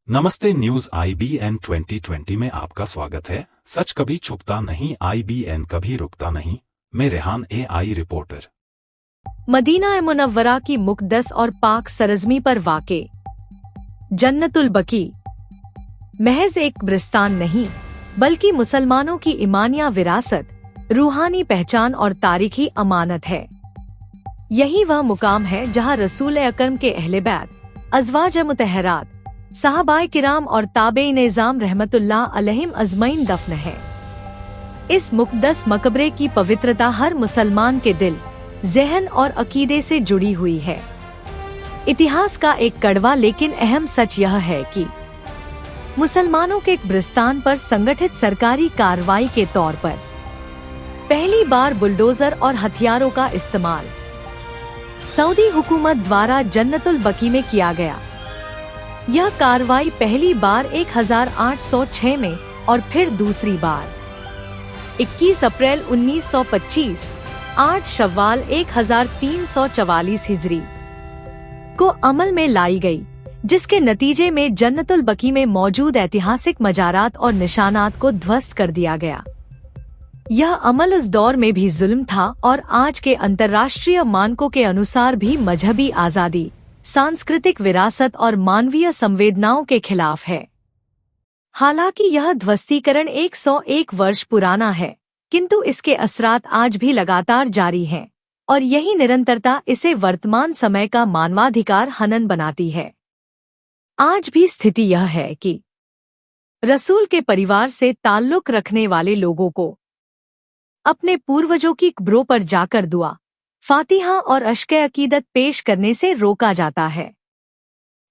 नमस्ते, news IBN 2020 में आपका स्वागत है। सच कभी छुपता नहीं, IBN कभी रुकता नहीं। मैं रेहान AI रिपोर्टर। मदीना मुनव्वरा की मुक़द्दस और पाक सरज़मी पर वाक़े जन्नतुल बकी महज एक कब्रिस्तान नहीं, बल्कि मुसलमानों की ईमानिया विरासत, रूहानी पहचान और तारीखी अमानत है। यही वह मुकाम है जहाँ रसूल अकरम के अहले बैत, अज़वाज मुतहरात, सहाबाए किराम और ताबेईन निज़ाम रहमतुल्लाह अलैहिम अजमईन दफन है। इस मुक़द्दस मकबरे की पवित्रता हर मुसलमान के दिल, ज़हन और अकीदे से जुड़ी हुई है। इतिहास का एक कड़वा लेकिन अहम सच यह है कि मुसलमानों के कब्रिस्तान पर संगठित सरकारी कार्रवाई के तौर पर पहली बार बुलडोजर और हथियारों का इस्तेमाल सऊदी हुकूमत द्वारा जन्नतुल बकी में किया गया। यह कार्रवाई पहली बार 1806 में और फिर दूसरी बार 21 अप्रैल 1925, 8 शव्वाल 1344 हिजरी को अमल में लाई गई, जिसके नतीजे में जन्नतुल बकी में मौजूद ऐतिहासिक मजारात और निशानात को ध्वस्त कर दिया गया। यह अमल उस दौर में भी जुल्म था और आज के अंतर्राष्ट्रीय मानकों के अनुसार भी मजहबी आज़ादी, सांस्कृतिक विरासत और मानवीय संवेदनाओं के खिलाफ है। हालांकि यह ध्वस्तीकरण 101 वर्ष पुराना है, किंतु इसके असरात आज भी लगातार जारी हैं और यही निरंतरता इसे वर्तमान समय का मानवाधिकार हनन बनाती है। आज भी स्थिति यह है कि रसूल के परिवार से ताल्लुक रखने वाले लोगों को अपने पूर्वजों की कब्रों पर जाकर दुआ, फातिहा और अश्क अकीदत पेश करने से रोका जाता है।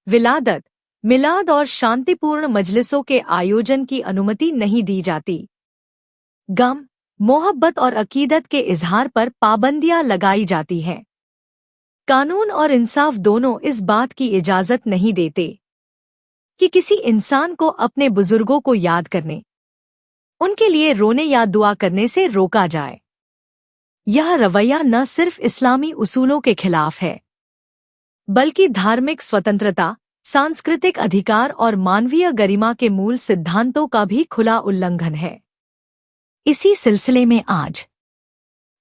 विलादत, मिलाद और शांतिपूर्ण मजलिसों के आयोजन की अनुमति नहीं दी जाती। गम, मोहब्बत और अकीदत के इजहार पर पाबंदियां लगाई जाती हैं। कानून और इंसाफ दोनों इस बात की इजाजत नहीं देते कि किसी इंसान को अपने बुजुर्गों को याद करने, उनके लिए रोने या दुआ करने से रोका जाए। यह रवैया न सिर्फ इस्लामी उसूलों के खिलाफ है, बल्कि धार्मिक स्वतंत्रता, सांस्कृतिक अधिकार और मानवीय गरिमा के मूल सिद्धांतों का भी खुला उल्लंघन है। इसी सिलसिले में आज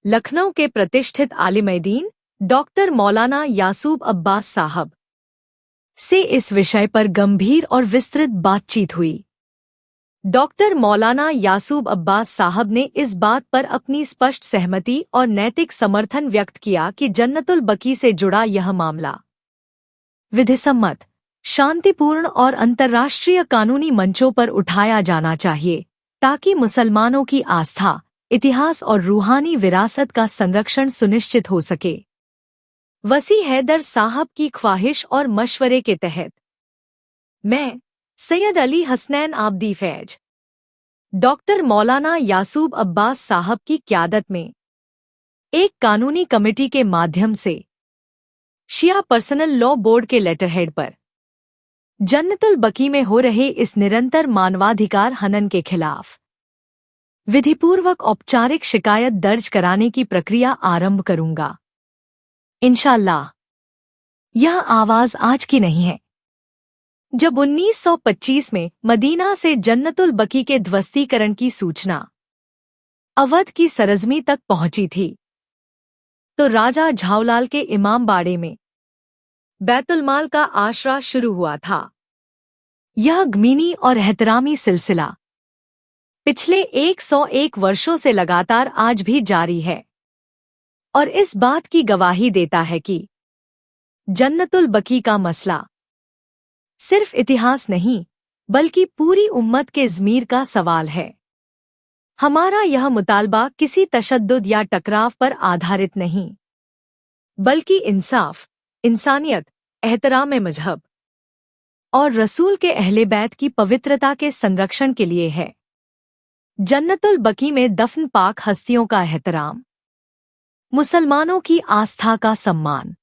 लखनऊ के प्रतिष्ठित आलिम-ए-दीन डॉक्टर मौलाना यासूब अब्बास साहब से इस विषय पर गंभीर और विस्तृत बातचीत हुई। डॉक्टर मौलाना यासूब अब्बास साहब ने इस बात पर अपनी स्पष्ट सहमति और नैतिक समर्थन व्यक्त किया कि जन्नतुल बकी से जुड़ा यह मामला विधिसम्मत, शांतिपूर्ण और अंतर्राष्ट्रीय कानूनी मंचों पर उठाया जाना चाहिए, ताकि मुसलमानों की आस्था, इतिहास और रूहानी विरासत का संरक्षण सुनिश्चित हो सके। वसी हैदर साहब की ख्वाहिश और मशवरे के तहत मैं सैयद अली हसनैन आब्दी फैज, डॉक्टर मौलाना यासूब अब्बास साहब की क़यादत में एक कानूनी कमेटी के माध्यम से शिया पर्सनल लॉ बोर्ड के लेटरहेड पर जन्नतुल बकी में हो रहे इस निरंतर मानवाधिकार हनन के खिलाफ विधिपूर्वक औपचारिक शिकायत दर्ज कराने की प्रक्रिया आरंभ करूंगा। इंशाअल्लाह यह आवाज आज की नहीं है। जब 1925 में मदीना से जन्नतुल बकी के ध्वस्तीकरण की सूचना अवध की सरजमी तक पहुंची थी, तो राजा झावलाल के इमामबाड़े में बैतुल-माल का आशरा शुरू हुआ था। यह गमीनी और एहतरामी सिलसिला पिछले 101 वर्षों से लगातार आज भी जारी है और इस बात की गवाही देता है कि जन्नतुल बकी का मसला सिर्फ इतिहास नहीं, बल्कि पूरी उम्मत के ज़मीर का सवाल है। हमारा यह मुतालबा किसी तशद्दुद या टकराव पर आधारित नहीं, बल्कि इंसाफ, इंसानियत, एहतराम मजहब और रसूल के अहले बैत की पवित्रता के संरक्षण के लिए है। जन्नतुल बकी में दफन पाक हस्तियों का एहतराम, मुसलमानों की आस्था का सम्मान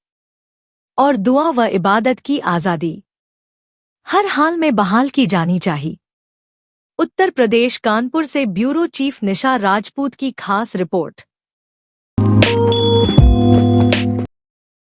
और दुआ व इबादत की आज़ादी हर हाल में बहाल की जानी चाहिए। उत्तर प्रदेश कानपुर से ब्यूरो चीफ निशा राजपूत की खास रिपोर्ट।